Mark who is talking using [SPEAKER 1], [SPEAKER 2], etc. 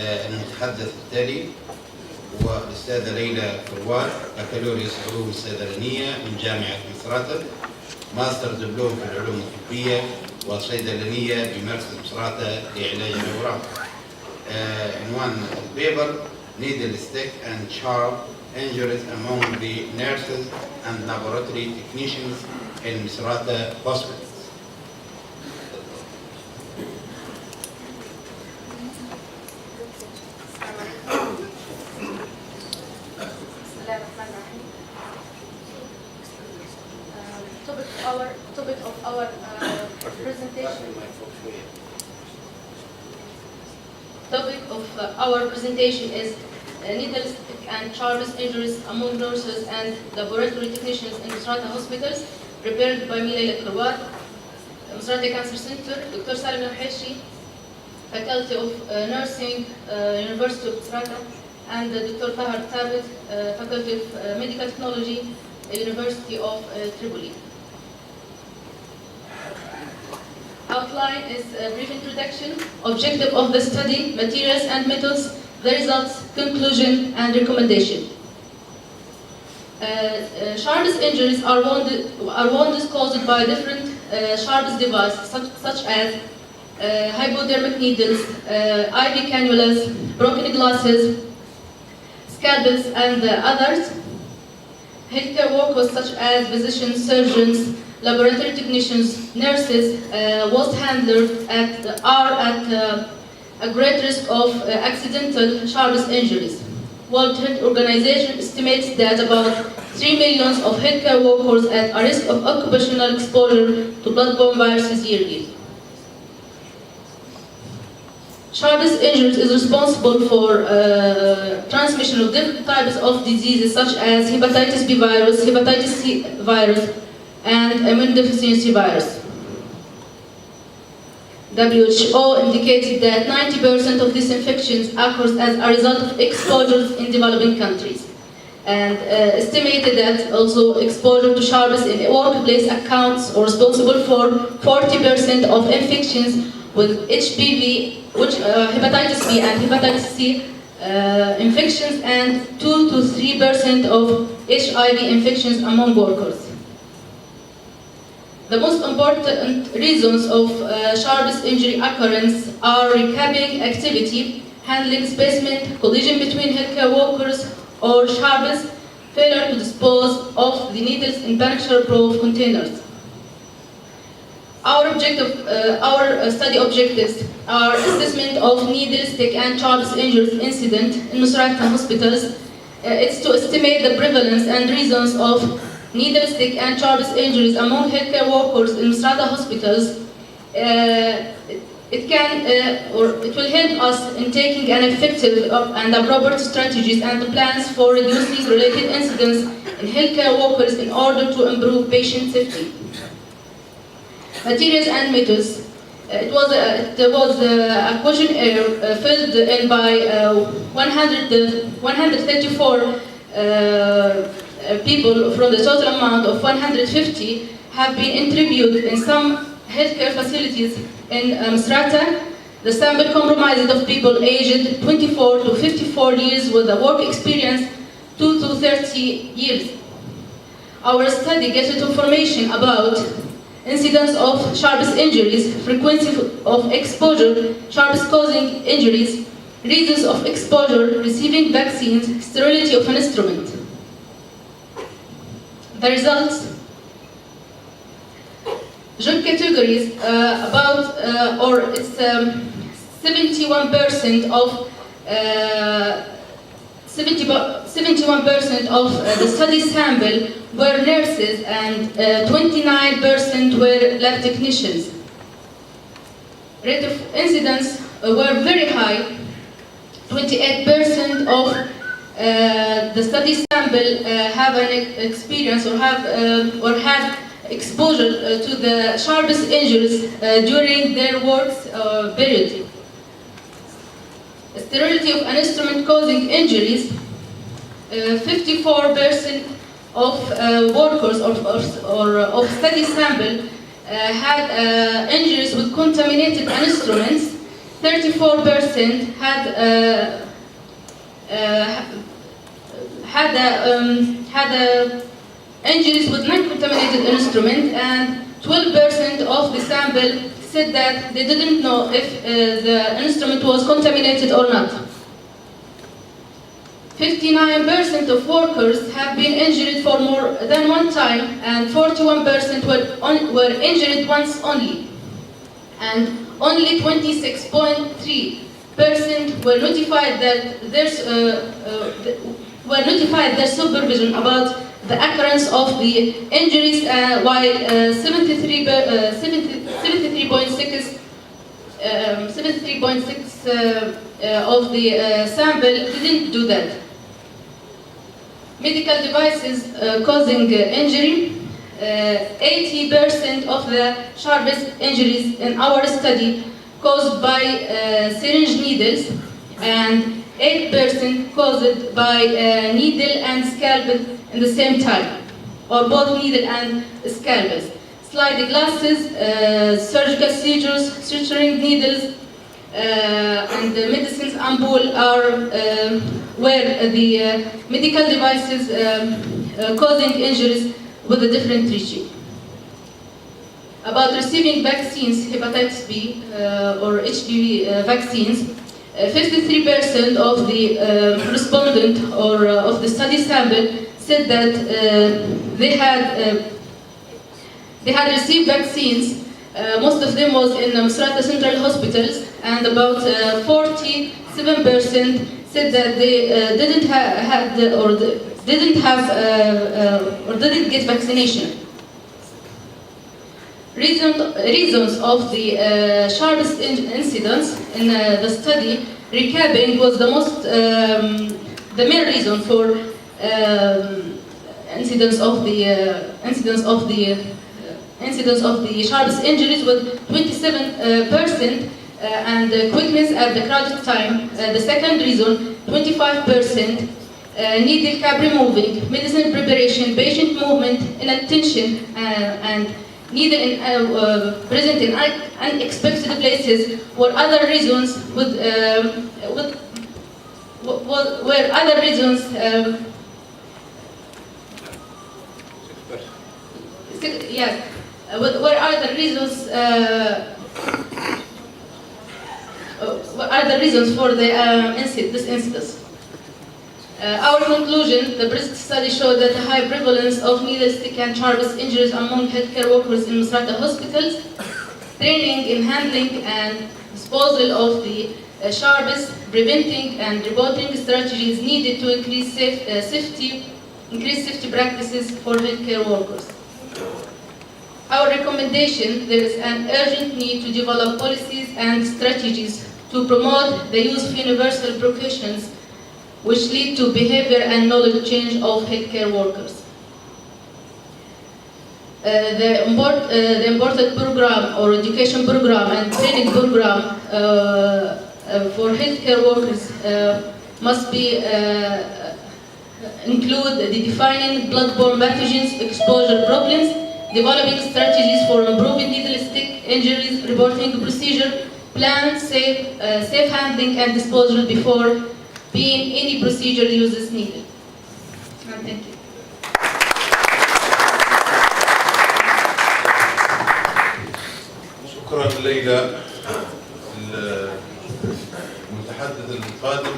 [SPEAKER 1] المتحدث التالي هو الأستاذة ليلى فروات، بكالوريوس علوم الصيدلانية من جامعة مصراتة، ماستر دبلوم في العلوم الطبية وصيدلانية بمركز مصراتة لعلاج الأورام. عنوان البيبر Needle stick and sharp injuries among the nurses and laboratory technicians in Misrata hospitals.
[SPEAKER 2] Topic of our presentation is needle stick and sharp injuries among nurses and laboratory technicians in Misrata hospitals, prepared by me, Leyla Karwat, Misrata Cancer Center, Dr. Salim Al-Haishi, Faculty of Nursing, University of Misrata, and Dr. Fahar Thabit, Faculty of Medical Technology, University of Tripoli. Outline is a brief introduction, objective of the study, materials and methods, the results, conclusion, and recommendation. Sharp's injuries are wounds caused by different Sharp's devices, such as hypodermic needles, IV cannulas, broken glasses, scalpels, and others. Healthcare workers such as physicians, surgeons, laboratory technicians, nurses, waste handlers are at a great risk of accidental sharp injuries. World Health Organization estimates that about 3 million of healthcare workers are at risk of occupational exposure to bloodborne viruses yearly. Sharp injuries is responsible for transmission of different types of diseases such as hepatitis B virus, hepatitis C virus, and immunodeficiency virus. WHO indicated that 90% of these infections occurs as a result of exposures in developing countries, and estimated that also exposure to sharps in workplace accounts are responsible for 40% of infections with HPV, hepatitis B and hepatitis C infections, and 2 to 3% of HIV infections among workers. The most important reasons of sharp injury occurrence are recapping activity, handling specimen, collision between healthcare workers, or sharps, failure to dispose of the needles in puncture-proof containers. Our study objectives are assessment of needle, stick, and sharp injuries incident in Misrata hospitals. It's to estimate the prevalence and reasons of needle, stick, and sharp injuries among healthcare workers in Misrata hospitals. It will help us in taking an effective and appropriate strategies and plans for reducing related incidents in healthcare workers in order to improve patient safety. Materials and methods. It was a questionnaire filled in by 134 people from the total amount of 150 have been interviewed in some healthcare facilities in Misrata. The sample comprised of people aged 24 to 54 years with a work experience 2 to 30 years. Our study gathered information about incidence of sharp injuries, frequency of exposure, sharp causing injuries, reasons of exposure, receiving vaccines, sterility of an instrument. The results: job categories it's 71% of the study sample were nurses and 29% were lab technicians. Rate of incidence were very high. 28% of the study sample have an experience or had exposure to the sharpest injuries during their work period. Sterility of an instrument causing injuries. 54% of workers of study sample had injuries with contaminated instruments, 34% had injuries with non-contaminated instrument, and 12% of the sample said that they didn't know if the instrument was contaminated or not. 59% of workers have been injured for more than one time, and 41% were injured once only. And only 26.3% were notified their supervision about the occurrence of the injuries, while 73.6% of the sample didn't do that. Medical devices causing injury. 80% of the sharpest injuries in our study caused by syringe needles, and 8% caused by needle and scalpel in the same time, or both needle and scalpels. Slide glasses, surgical seizures, suturing needles, and the medicines ampoule are where the medical devices causing injuries with a different regime. About receiving vaccines, hepatitis B or HPV vaccines, 53% of the respondent or of the study sample said that they had received vaccines. Most of them was in Mashirata Central Hospitals, and about 47% said that they didn't get vaccination. Reasons of the sharpest incidents in the study, recapping, was the main reason for incidents of the sharpest injuries, with 27%, and quickness at the crowded time. The second reason, 25%, needle cap removing, medicine preparation, patient movement, inattention, and needle present in unexpected places, were other reasons for this incidence. Our conclusion: the present study showed that the high prevalence of needle stick and sharpest injuries among healthcare workers in Mashirata hospitals. Training in handling and disposal of the sharpest, preventing and reporting strategies needed to increase safety practices for healthcare workers. Our recommendation: there is an urgent need to develop policies and strategies to promote the use of universal precautions which lead to behavior and knowledge change of healthcare workers. The important program or education program and training program for healthcare workers must be include the defining blood-borne pathogens exposure problems, developing strategies for improving needle stick injuries, reporting procedure, plan safe handling and disposal before being any procedure uses needed. Thank you.
[SPEAKER 1] شكرا ليلى. المتحدث القادم